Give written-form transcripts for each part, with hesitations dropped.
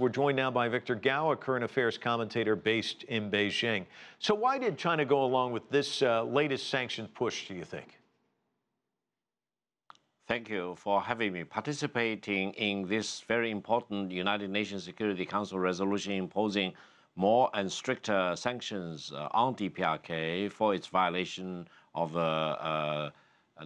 We're joined now by Victor Gao, a current affairs commentator based in Beijing. So why did China go along with this latest sanctions push, do you think? Thank you for having me. Participating in this very important United Nations Security Council resolution imposing more and stricter sanctions on DPRK for its violation of a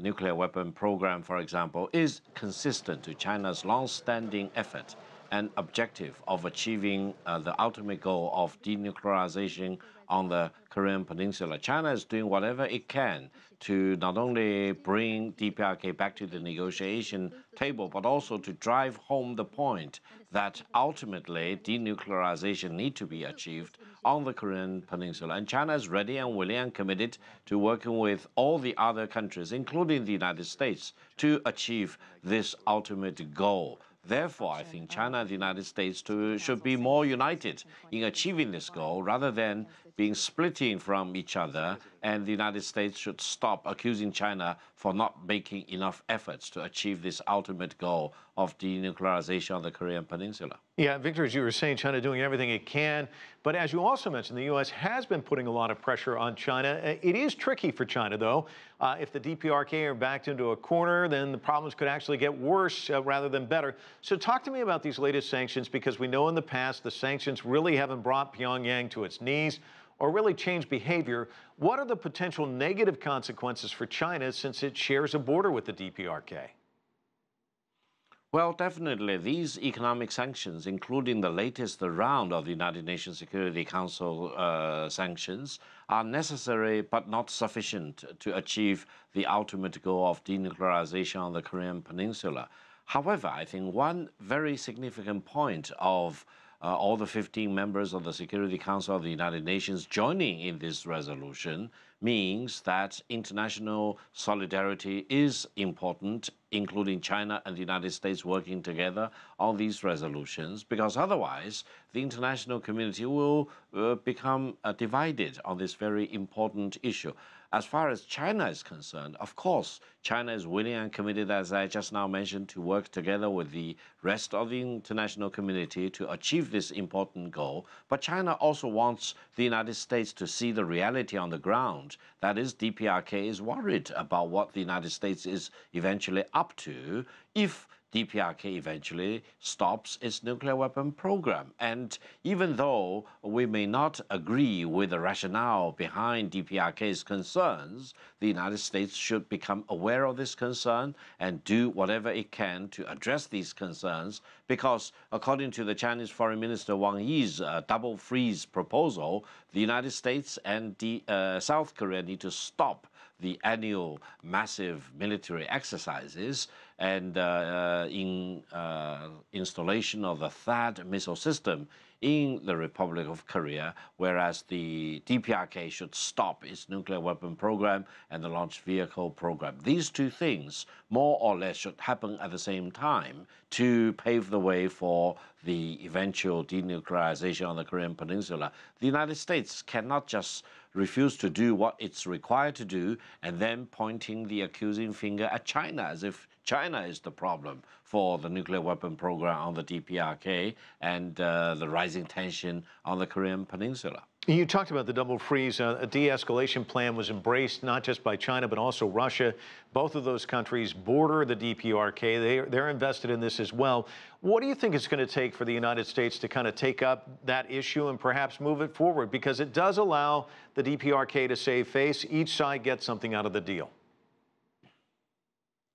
nuclear weapon program, for example, is consistent to China's long-standing effort and objective of achieving the ultimate goal of denuclearization on the Korean Peninsula. China is doing whatever it can to not only bring DPRK back to the negotiation table, but also to drive home the point that ultimately denuclearization needs to be achieved on the Korean Peninsula. And China is ready and willing and committed to working with all the other countries, including the United States, to achieve this ultimate goal. Therefore, I think China and the United States should be more united in achieving this goal rather than being splitting from each other, and the United States should stop accusing China for not making enough efforts to achieve this ultimate goal of denuclearization on the Korean Peninsula. Yeah, Victor, as you were saying, China doing everything it can. But as you also mentioned, the U.S. has been putting a lot of pressure on China. It is tricky for China, though. If the DPRK are backed into a corner, then the problems could actually get worse rather than better. So talk to me about these latest sanctions, because we know in the past the sanctions really haven't brought Pyongyang to its knees or really changed behavior. What are the potential negative consequences for China since it shares a border with the DPRK? Well, definitely, these economic sanctions, including the latest round of the United Nations Security Council sanctions, are necessary but not sufficient to achieve the ultimate goal of denuclearization on the Korean Peninsula. However, I think one very significant point of all the 15 members of the Security Council of the United Nations joining in this resolution means that international solidarity is important, including China and the United States working together on these resolutions, because otherwise the international community will become divided on this very important issue. As far as China is concerned, of course, China is willing and committed, as I just now mentioned, to work together with the rest of the international community to achieve this important goal. But China also wants the United States to see the reality on the ground. That is, DPRK is worried about what the United States is eventually up to if DPRK eventually stops its nuclear weapon program. And even though we may not agree with the rationale behind DPRK's concerns, the United States should become aware of this concern and do whatever it can to address these concerns, because according to the Chinese Foreign Minister Wang Yi's double freeze proposal, the United States and South Korea need to stop the annual massive military exercises and installation of the THAAD missile system in the Republic of Korea, whereas the DPRK should stop its nuclear weapon program and the launch vehicle program. These two things, more or less, should happen at the same time to pave the way for the eventual denuclearization on the Korean Peninsula. The United States cannot just refuse to do what it's required to do and then pointing the accusing finger at China as if China is the problem for the nuclear weapon program on the DPRK and the rising tension on the Korean Peninsula. You talked about the double freeze. A de-escalation plan was embraced not just by China, but also Russia. Both of those countries border the DPRK. They're invested in this as well. What do you think it's going to take for the United States to kind of take up that issue and perhaps move it forward? Because it does allow the DPRK to save face. Each side gets something out of the deal.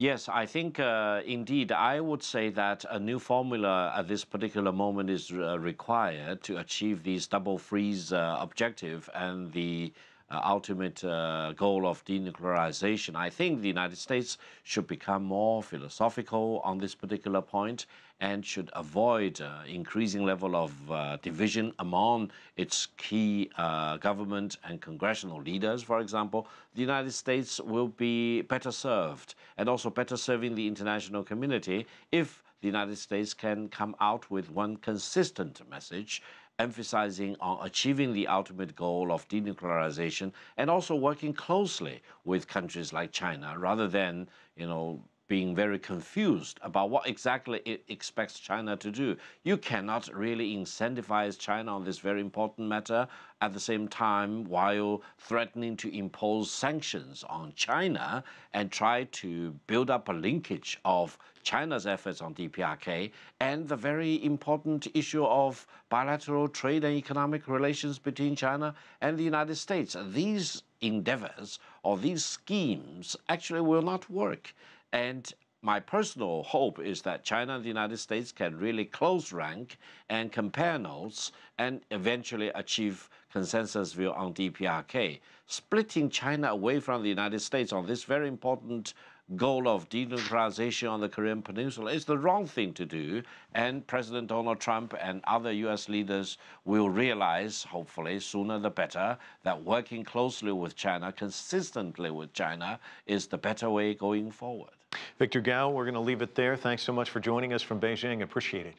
Yes, I think indeed I would say that a new formula at this particular moment is required to achieve these double freeze objective and the ultimate goal of denuclearization. I think the United States should become more philosophical on this particular point and should avoid increasing level of division among its key government and congressional leaders, for example. The United States will be better served and also better serving the international community if the United States can come out with one consistent message emphasizing on achieving the ultimate goal of denuclearization and also working closely with countries like China rather than, being very confused about what exactly it expects China to do. You cannot really incentivize China on this very important matter at the same time while threatening to impose sanctions on China and try to build up a linkage of China's efforts on DPRK and the very important issue of bilateral trade and economic relations between China and the United States. These endeavors or these schemes actually will not work. And my personal hope is that China and the United States can really close rank and compare notes and eventually achieve consensus view on DPRK. Splitting China away from the United States on this very important goal of denuclearization on the Korean Peninsula is the wrong thing to do, and President Donald Trump and other U.S. leaders will realize, hopefully sooner the better, that working closely with China, consistently with China, is the better way going forward. Victor Gao, we're going to leave it there. Thanks so much for joining us from Beijing. Appreciate it.